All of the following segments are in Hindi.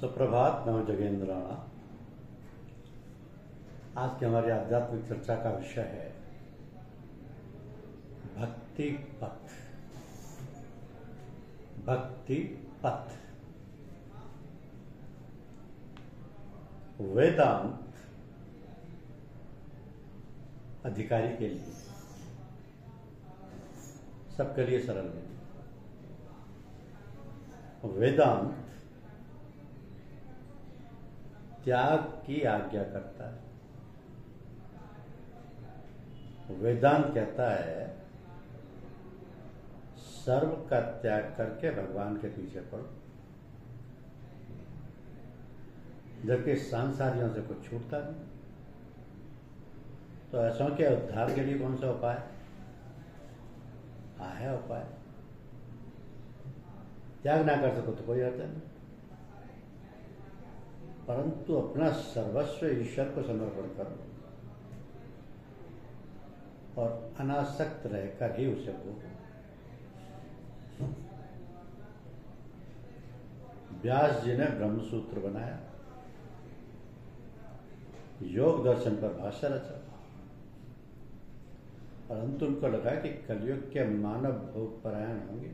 सुप्रभात। मैं हूं जगेंद्र राणा। आज की हमारी आध्यात्मिक चर्चा का विषय है भक्ति पथ। भक्ति पथ वेदांत अधिकारी के लिए, सबके लिए सरल नहीं। वेदांत त्याग की आज्ञा करता है। वेदांत कहता है सर्व का त्याग करके भगवान के पीछे पड़ो, जबकि सांसारियों से कुछ छूटता नहीं। तो ऐसा के उद्धार के लिए कौन सा उपाय है? उपाय त्याग ना कर सको तो कोई अर्थ नहीं, परंतु अपना सर्वस्व ईश्वर को समर्पण करो और अनासक्त रहकर ही उसे भोगो। व्यास जी ने ब्रह्मसूत्र बनाया, योग दर्शन पर भाष्य रचा, परंतु उनको लगा कि कलयुग के मानव भोग परायण होंगे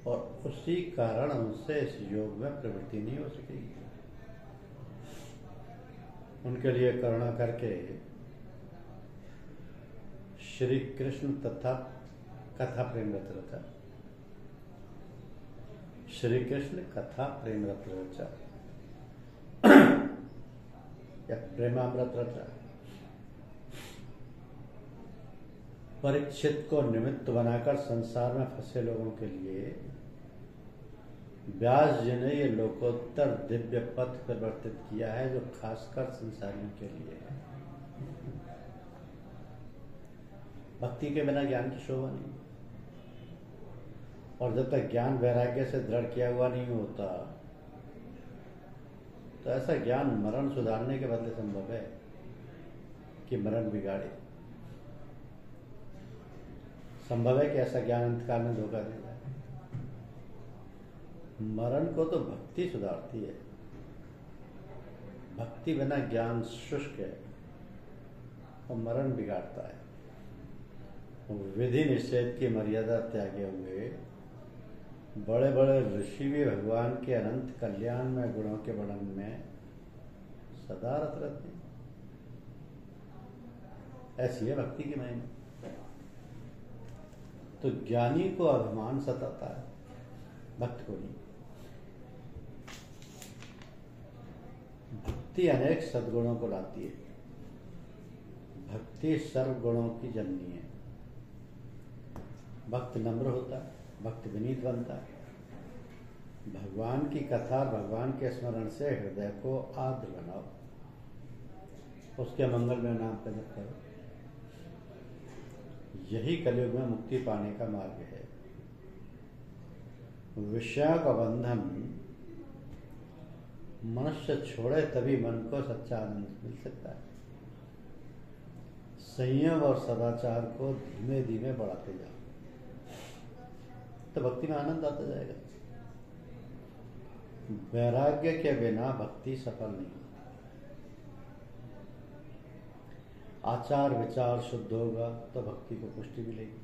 और उसी कारण उनसे इस योग में प्रवृत्ति नहीं हो सकेगी। उनके लिए करुणा करके श्री कृष्ण तथा कथा प्रेम रथ रचा। श्री कृष्ण कथा प्रेम रथ रचा या प्रेमामृत रचा। परीक्षित को निमित्त बनाकर संसार में फंसे लोगों के लिए व्यास जी ने ये लोकोत्तर दिव्य पथ परिवर्तित किया है, जो खासकर संसारियों के लिए है। भक्ति के बिना ज्ञान की शोभा नहीं, और जब तक ज्ञान वैराग्य से दृढ़ किया हुआ नहीं होता तो ऐसा ज्ञान मरण सुधारने के बदले संभव है कि मरण बिगाड़े। संभव है कि ऐसा ज्ञान अंतकाल में धोखा दे जाए। मरण को तो भक्ति सुधारती है। भक्ति बिना ज्ञान शुष्क है और मरण बिगाड़ता है। विधि निषेध की मर्यादा त्यागे हुए बड़े बड़े ऋषि भी भगवान के अनंत कल्याण में गुणों के वर्णन में सदा रत रहते हैं। ऐसी है भक्ति की महिमा। तो ज्ञानी को अभिमान सताता है, भक्त को नहीं। भक्ति अनेक सद्गुणों को लाती है। भक्ति सर्व गुणों की जननी है। भक्त नम्र होता है, भक्त विनीत बनता है। भगवान की कथा, भगवान के स्मरण से हृदय को आर्द्र बनाओ, उसके मंगल में नाम का जप करो। यही कलयुग में मुक्ति पाने का मार्ग है। विषय का बंधन मनुष्य छोड़े तभी मन को सच्चा आनंद मिल सकता है। संयम और सदाचार को धीमे धीमे बढ़ाते जाओ तो भक्ति में आनंद आता जाएगा। वैराग्य के बिना भक्ति सफल नहीं। आचार विचार शुद्ध होगा तो भक्ति को पुष्टि मिलेगी।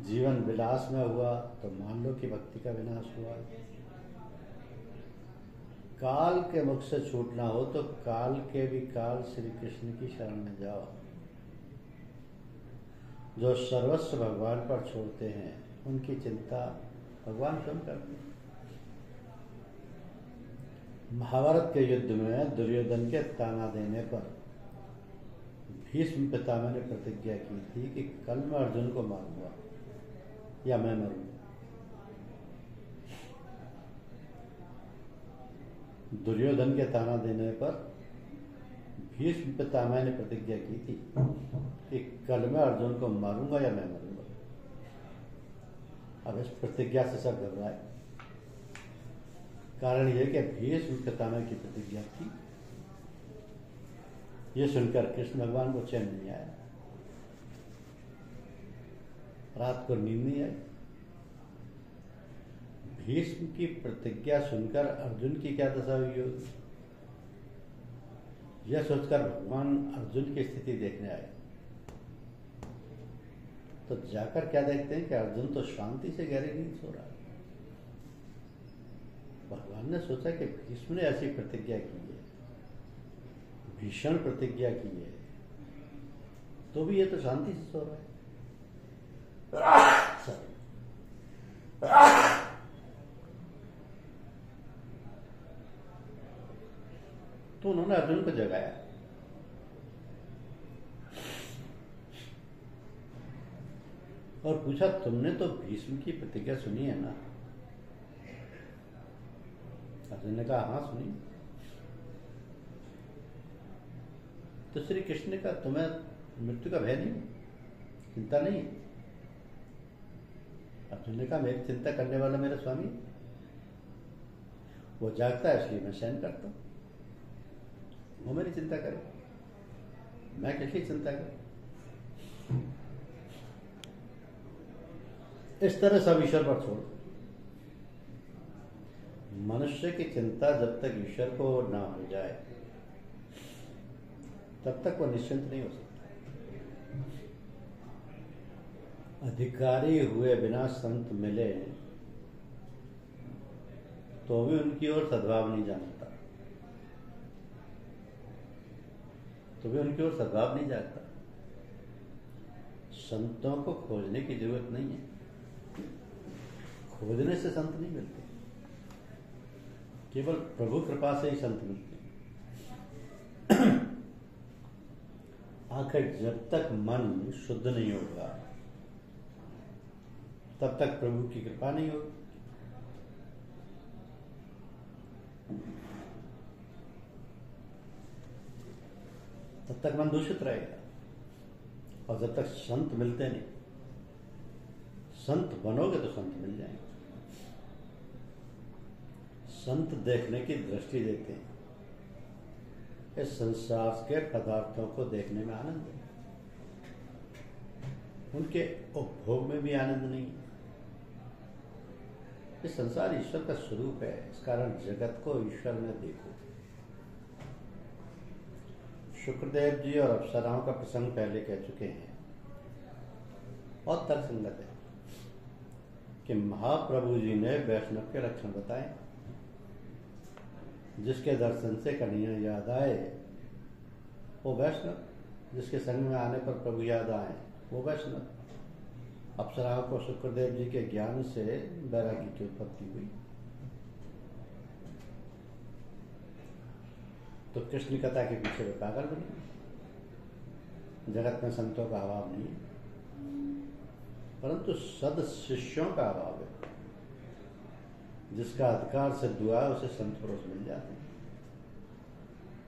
जीवन विलास में हुआ तो मान लो कि भक्ति का विनाश हुआ। काल के मुख से छूटना हो तो काल के भी काल श्री कृष्ण की शरण में जाओ। जो सर्वस्व भगवान पर छोड़ते हैं उनकी चिंता भगवान स्वयं करते हैं। महाभारत के युद्ध में दुर्योधन के ताना देने पर भीष्म पितामह ने प्रतिज्ञा की थी कि कल मैं अर्जुन को मारूंगा या मैं मरूंगा। दुर्योधन के ताना देने पर भीष्म पितामह ने प्रतिज्ञा की थी कि कल मैं अर्जुन को मारूंगा या मैं मरूंगा। अब इस प्रतिज्ञा से सब घबराए। कारण यह कि भीष्म पितामह की प्रतिज्ञा थी। ये सुनकर कृष्ण भगवान को चैन नहीं आया। रात को नींद नहीं आई। भीष्म की प्रतिज्ञा सुनकर अर्जुन की क्या दशा हुई होगी, यह सोचकर भगवान अर्जुन की स्थिति देखने आए। तो जाकर क्या देखते हैं कि अर्जुन तो शांति से गहरी नींद सो रहा है। भगवान ने सोचा कि भीष्म ने ऐसी प्रतिज्ञा की है, भीषण प्रतिज्ञा की है, तो भी ये तो शांति से सो रहा है। तो उन्होंने अर्जुन को जगाया और पूछा, तुमने तो भीष्म की प्रतिज्ञा सुनी है ना? अर्जुन ने कहा, हाँ सुनी। तो श्री कृष्ण ने कहा, तुम्हें मृत्यु का भय नहीं, चिंता नहीं? अर्जुन ने कहा, मेरी चिंता करने वाला मेरा स्वामी, वो जागता है इसलिए मैं शयन करता हूं, वो मेरी चिंता करे, मैं किसकी चिंता करूं? इस तरह सब ईश्वर पर छोड़। मनुष्य की चिंता जब तक ईश्वर को ना हो जाए तब तक वो निश्चिंत नहीं हो सकता। अधिकारी हुए बिना संत मिले तो भी उनकी ओर सद्भाव नहीं जानता, तो भी उनकी ओर सद्भाव नहीं जागता। संतों को खोजने की जरूरत नहीं है, खोजने से संत नहीं मिलते, केवल प्रभु कृपा से ही संत मिलते हैं। आखिर जब तक मन शुद्ध नहीं होगा तब तक प्रभु की कृपा नहीं होगी। तब तक मन दूषित रहेगा। और जब तक संत मिलते नहीं, संत बनोगे तो संत मिल जाएंगे। संत देखने की दृष्टि देते हैं, इस संसार के पदार्थों को देखने में आनंद है, उनके उपभोग में भी आनंद नहीं है। इस संसार ईश्वर का स्वरूप है, इस कारण जगत को ईश्वर में देखो। शुक्रदेव जी और अप्सराओं का प्रसंग पहले कह चुके हैं और तर्कसंगत है कि महाप्रभु जी ने वैष्णव के लक्षण बताए। जिसके दर्शन से कन्हैया याद आए वो वैष्णव, जिसके संग में आने पर प्रभु याद आए वो वैष्णव। अप्सराओं को शुक्रदेव जी के ज्ञान से वैरागी की उत्पत्ति हुई, तो कृष्ण कथा के पीछे वे पागल बने। जगत में संतों का अभाव नहीं, परंतु सद शिष्यों का अभाव है। जिसका अधिकार से दुआ है उसे संत पुरुष मिल जाते हैं।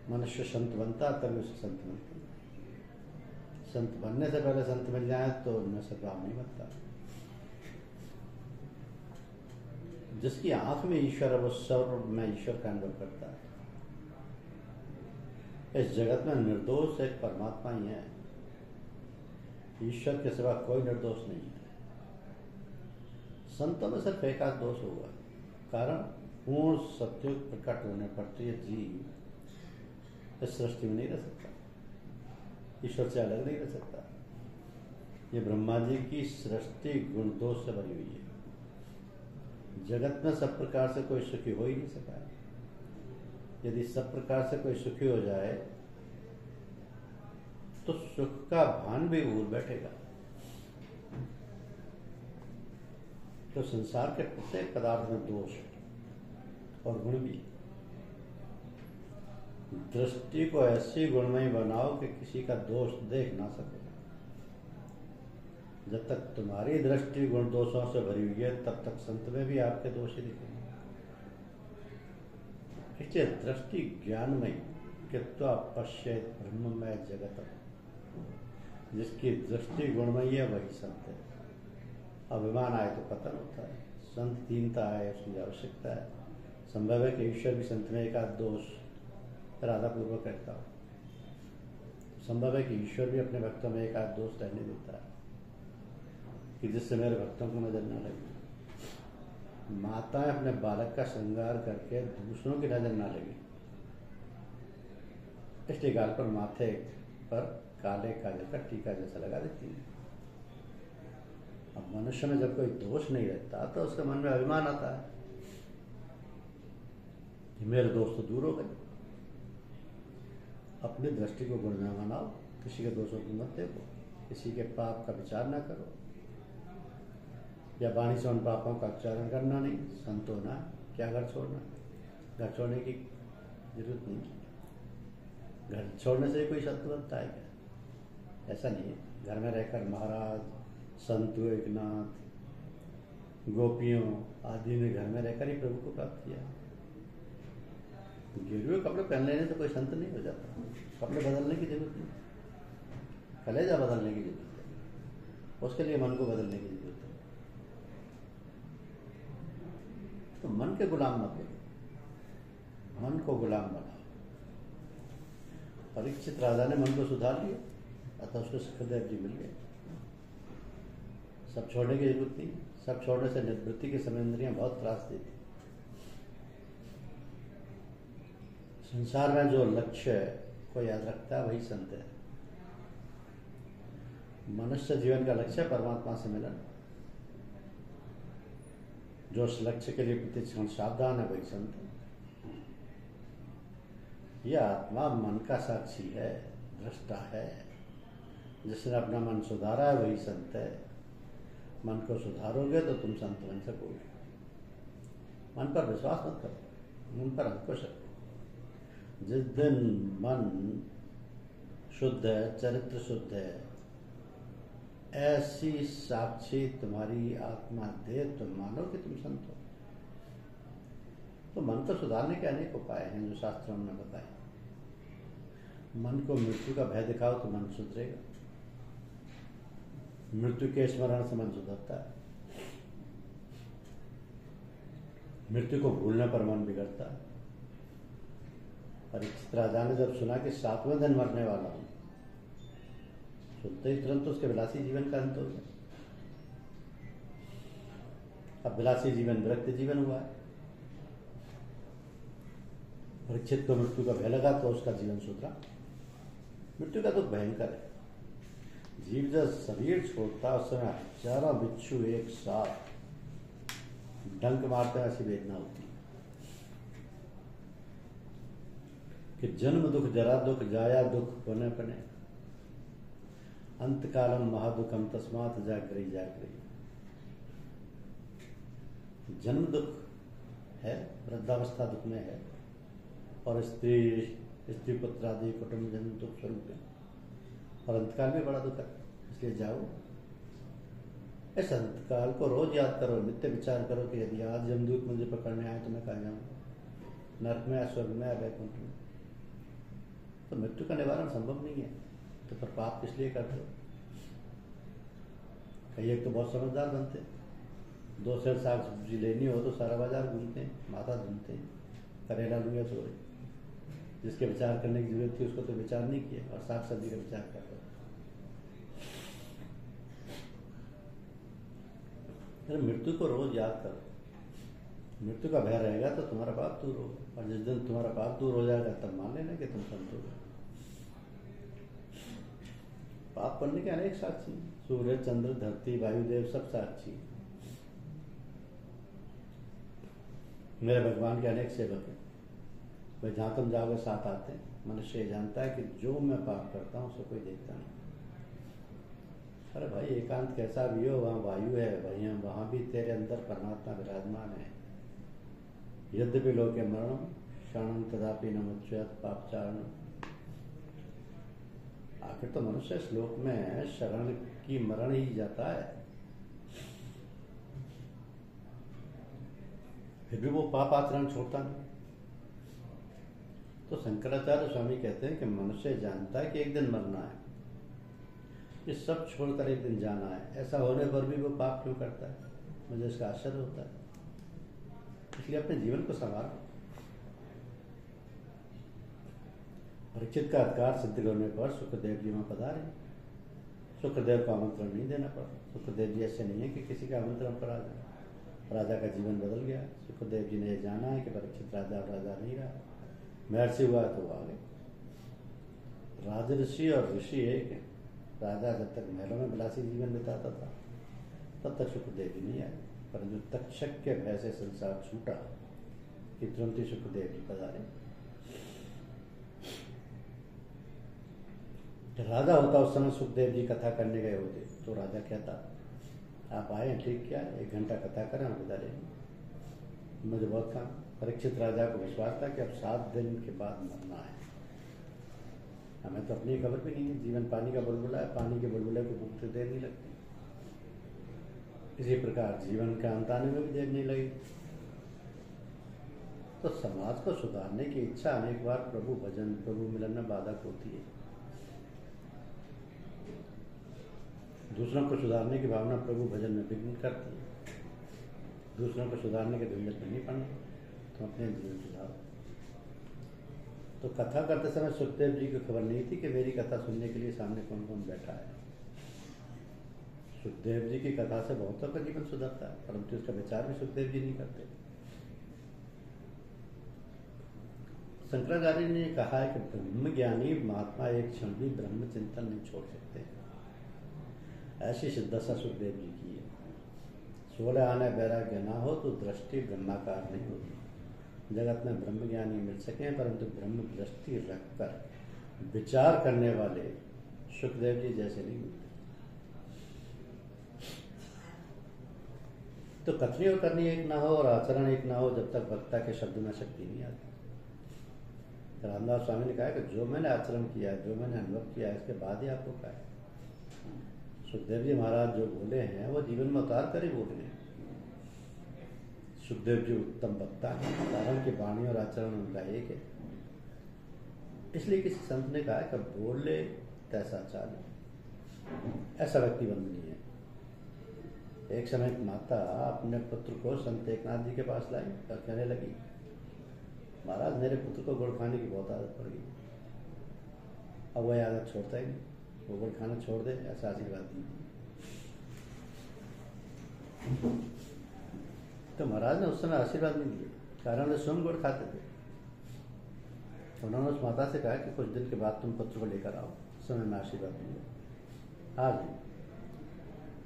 मनुष्य संत बनता तभी उसे संत मिलते हैं। संत बनने से पहले संत मिल जाए तो उनमें सद्भाव नहीं बनता। जिसकी आंख में ईश्वर है वो सर्व में ईश्वर का अनुभव करता है। इस जगत में निर्दोष एक परमात्मा ही है, ईश्वर के सिवा कोई निर्दोष नहीं है। संतों में सिर्फ एक आध दोष हुआ, कारण पूर्ण सत्युग प्रकट होने पर तो ये जीव इस सृष्टि में नहीं रह सकता, ईश्वर से अलग नहीं रह सकता। ये ब्रह्मा जी की सृष्टि गुण दोष से भरी हुई है। जगत में सब प्रकार से कोई सुखी हो ही नहीं सका। यदि सब प्रकार से कोई सुखी हो जाए तो सुख का भान भी भूल बैठेगा। तो संसार के प्रत्येक पदार्थ में दोष और गुण भी। दृष्टि को ऐसी गुणमयी बनाओ कि किसी का दोष देख ना सको। जब तक तुम्हारी दृष्टि गुण दोषों से भरी हुई है तब तक संत में भी आपके दोष ही दिखेंगे। इसलिए दृष्टि ज्ञानमयी कृत्वा पश्येत ब्रह्ममय जगत। जिसकी दृष्टि गुणमयी है वही संत है। अभिमान आए तो पतन होता है, संत दीनता आए उसकी आवश्यकता है। संभव है कि ईश्वर भी संत में एक आध दोष राधा पूर्वक करता हो। संभव है कि ईश्वर भी अपने भक्तों में एक आध दोष रहने देता है कि जिससे मेरे भक्तों को नजर न लगे। माताएं अपने बालक का श्रृंगार करके दूसरों की नजर ना लगे, इसलिए गाल पर माथे पर काले काले का टीका जैसा लगा देती है। अब मनुष्य में जब कोई दोष नहीं रहता तो उसके मन में अभिमान आता है कि मेरे दोष तो दूर हो गए। अपनी दृष्टि को गुण में बनाओ, किसी के दोषों को मत देखो, किसी के पाप का विचार ना करो, या वाणी से उन पापों का उच्चारण करना नहीं, संत होना, क्या घर छोड़ना। घर छोड़ने की जरूरत नहीं, घर छोड़ने से कोई शत्रु बनता है क्या? ऐसा नहीं है। घर में रहकर महाराज, संतों, एकनाथ, गोपियों आदि ने घर में रहकर ही प्रभु को प्राप्त किया। गिरवे कपड़े पहन लेने से कोई संत नहीं हो जाता, कपड़े बदलने की जरूरत नहीं, कलेजा बदलने की जरूरत है, उसके लिए मन को बदलने की जरूरत है। तो मन के गुलाम मत बनो, मन को गुलाम बनाओ। परीक्षित राजा ने मन को सुधार लिया, अतः उसको सुखदेव जी मिल गए। सब छोड़ने की जरूरत नहीं, सब छोड़ने से निवृत्ति के समय इंद्रियां बहुत त्रास देती। संसार में जो लक्ष्य को याद रखता है वही संत है। मनुष्य जीवन का लक्ष्य परमात्मा से मिलन, जो उस लक्ष्य के लिए प्रतिक्षण सावधान है वही संत है। यह आत्मा मन का साक्षी है, दृष्टा है। जिसने अपना मन सुधारा है वही संत है। मन को सुधारोगे तो तुम संत बन सकोगे। मन पर विश्वास मत करो, मन पर अंकुश रखो। जिस दिन मन शुद्ध है, चरित्र शुद्ध है, ऐसी साक्षी तुम्हारी आत्मा दे, तुम मानो कि तुम संत हो। तो मन को सुधारने के अनेक उपाय हैं जो शास्त्रों में बताए। मन को मृत्यु का भय दिखाओ तो मन सुधरेगा। मृत्यु के स्मरण से मन सुधरता है। मृत्यु को भूलने पर मन बिगड़ता है। परीक्षित राजा ने जब सुना कि 7वें दिन मरने वाला हूं, सुनते ही तुरंत उसके विलासी जीवन का अंत हो गया। अब विलासी जीवन विरक्त जीवन हुआ है। परीक्षित को मृत्यु का भय लगा तो उसका जीवन सुधरा। मृत्यु का तो भयंकर है। जीव जब शरीर छोड़ता उस समय हजारों बिच्छू एक साथ डंक मारते ऐसी वेदना होती है कि जन्म दुख, जरा दुख, जाया दुख, पुनः पुनः अंत कालम महादुखम तस्मात् जागृहि जागृहि। जन्म दुख है, वृद्धावस्था दुख में है, और स्त्री पुत्र आदि कुटुंब जन्म दुख स्वरूप है, और अंतकाल में बड़ा दुख है। इसलिए जाओ, इस अंतकाल को रोज याद करो, नित्य विचार करो कि यदि आज यमदूत मुझे पकड़ने आए तो मैं कहाँ जाऊंगा, नरक में, स्वर्ग में, वैकुंठ में। तो मृत्यु का निवारण संभव नहीं है, तो पर पाप किस लिए करते हो? कई एक तो बहुत समझदार बनते, 2 सेर साग सब्जी लेनी हो तो सारा बाजार घूमते हैं, माथा धुलते हैं, करेला लूंगा तो जिसके विचार करने की जरूरत थी उसको तो विचार नहीं किया, और साग सब्जी का विचार कर रहे। मृत्यु को रोज याद करो। मृत्यु का भय रहेगा तो तुम्हारा पाप दूर होगा, और जिस दिन तुम्हारा पाप दूर हो जाएगा तब मान लेना कि तुम संत हो गए। पाप करने के अनेक साक्षी, सूर्य, चंद्र, धरती, वायुदेव सब साक्षी। मेरे भगवान के अनेक सेवक हैं, वे जहां तुम जाओगे साथ आते हैं। मनुष्य जानता है कि जो मैं पाप करता हूं उसे कोई देखता नहीं। अरे भाई, एकांत कैसा भी हो, वहां वायु है, वहां भी तेरे अंदर परमात्मा विराजमान है। यद्यपि लोके मरणम क्षणम तदापि न मुच्यत पापचारण। आखिर तो मनुष्य श्लोक में शरण की मरण ही जाता है, फिर भी वो पाप आचरण छोड़ता नहीं। तो शंकराचार्य स्वामी कहते हैं कि मनुष्य जानता है कि एक दिन मरना है, ये सब छोड़कर एक दिन जाना है, ऐसा होने पर भी वो पाप क्यों करता है? मुझे इसका आश्चर्य होता है। इसलिए अपने जीवन को संभालो। परीक्षित का अधिकार सिद्ध करने पर सुखदेव जी में पधारे। सुखदेव को आमंत्रण नहीं देना पड़ा। सुखदेव जी ऐसे नहीं है कि किसी का आमंत्रण पर आ जाए। राजा का जीवन बदल गया। सुखदेव जी ने ये जाना है कि परीक्षित राजा और राजा नहीं रहा, महर्षि हुआ तो वो आ गए। राजऋषि और ऋषि एक है। राजा जब तक महलों में विलासी जीवन बिताता था तब तक सुखदेव जी नहीं आए, परंतु तक्षक के भय से संसार छूटा कि तुरंत ही सुखदेव जी पधारे। राजा होता उस समय सुखदेव जी कथा करने गए होते तो राजा कहता आप आए ठीक क्या, 1 घंटा कथा करें हम बता देंगे, मुझे बहुत काम। परीक्षित राजा को विश्वास था कि अब 7 दिन के बाद मरना है। हमें तो अपनी खबर भी नहीं है, जीवन पानी का बुलबुला है, पानी के बुलबुले को भूखते देर नहीं लगती। इसी प्रकार जीवन का अंत आने में भी देर नहीं लगी। तो समाज को सुधारने की इच्छा अनेक बार प्रभु भजन प्रभु मिलन में बाधक होती है। दूसरों को सुधारने की भावना प्रभु भजन में विघ्न करती है। दूसरों को सुधारने के झंझट में नहीं पड़ना, तो अपने जीवन सुधारो। तो कथा करते समय सुखदेव जी को खबर नहीं थी कि मेरी कथा सुनने के लिए सामने कौन कौन बैठा है। सुखदेव जी की कथा से बहुतों का जीवन सुधरता है, परंतु उसका विचार भी सुखदेव जी नहीं करते। शंकराचार्य ने कहा है कि ब्रह्मज्ञानी महात्मा एक क्षण भी ब्रह्म चिंतन नहीं छोड़ सकते। ऐसी सिद्धता सुखदेव जी की है। 16 आने वैराग्य ना हो तो दृष्टि ब्रह्माकार नहीं होती। जगत में ब्रह्मज्ञानी मिल सके परंतु ब्रह्म दृष्टि रखकर विचार करने वाले सुखदेव जी जैसे नहीं मिलते। तो कथनी और करनी एक ना हो और आचरण एक ना हो जब तक वक्ता के शब्द में शक्ति नहीं आती। रामदास स्वामी ने कहा कि जो मैंने आचरण किया, जो मैंने अनुभव किया, इसके बाद ही आपको कहा है। सुखदेव जी महाराज जो बोले हैं वो जीवन में उतार कर ही बोले हैं। सुखदेव जी उत्तम वक्ता है, कारण की वाणी और आचरण उनका एक है। इसलिए किसी संत ने कहा कि बोले तैसा चाले, ऐसा व्यक्ति वंदनीय है। एक समय एक माता अपने पुत्र को संत एकनाथ जी के पास लाई और कहने लगी, महाराज मेरे पुत्र को गुड़ खाने की बहुत आदत पड़ गई, अब वह आदत छोड़ता ही नहीं, वो गुड़ खाना छोड़ दे, ऐसा आशीर्वाद दीजिए। तो महाराज ने उस समय आशीर्वाद नहीं दिए, कारण वे स्वयं गुड़ खाते थे। उन्होंने उस माता से कहा कि कुछ दिन के बाद तुम पुत्र को लेकर आओ, उस समय मैं आशीर्वाद दूंगा। आज भी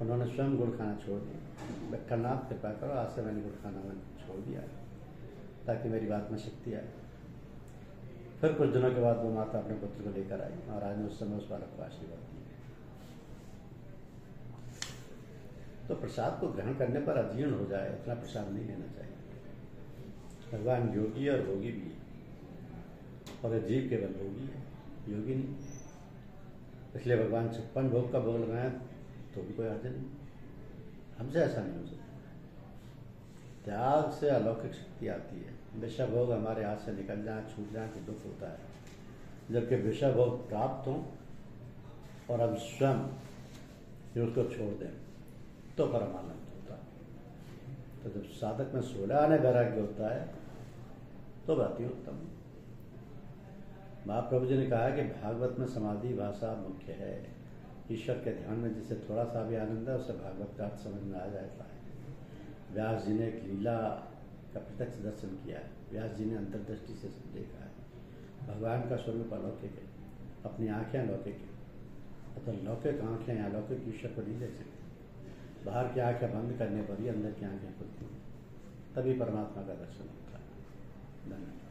उन्होंने स्वयं गुड़ खाना छोड़ दिया। कन्नाथ कृपा करो, आज से मैंने गुड़ खाना मैंने छोड़ दिया है ताकि मेरी बात में शक्ति आए। फिर कुछ दिनों के बाद वो माता अपने पुत्र को लेकर आई। महाराज ने उस समय उस बालक को आशीर्वाद दिया। तो प्रसाद को ग्रहण करने पर अजीर्ण हो जाए इतना प्रसाद नहीं लेना चाहिए। भगवान योगी और भोगी भी है और जीव केवल भोगी है, योगी नहीं। इसलिए भगवान 56 भोग का भोग लगाए तो भी कोई अर्थ नहीं। हमसे ऐसा नहीं हो सकता। त्याग से अलौकिक शक्ति आती है। विषय भोग हमारे हाथ से निकल जाए, छूट जाए तो दुख होता है, जबकि विषय भोग प्राप्त हो और हम स्वयं उसको छोड़ दें तो परमानंद होता है। तो जब साधक में 16 आने वैराग्य होता है तो बात ही उत्तम। महाप्रभु जी ने कहा कि भागवत में समाधि भाषा मुख्य है। ईश्वर के ध्यान में जिसे थोड़ा सा भी आनंद है उसे भागवत का अर्थ समझ में आ जाता है। व्यास जी ने एक लीला का प्रत्यक्ष दर्शन किया है। व्यास जी ने अंतर्दृष्टि से देखा है। भगवान का स्वरूप अलौकिक है, अपनी आंखें अलौकिक है। तो लौकिक आंखें या लौकिक ईश्वर को नहीं देख सकते। बाहर की आंखें बंद करने पर ही अंदर की आंखें खुलती हैं, तभी परमात्मा का दर्शन होता है। धन्यवाद।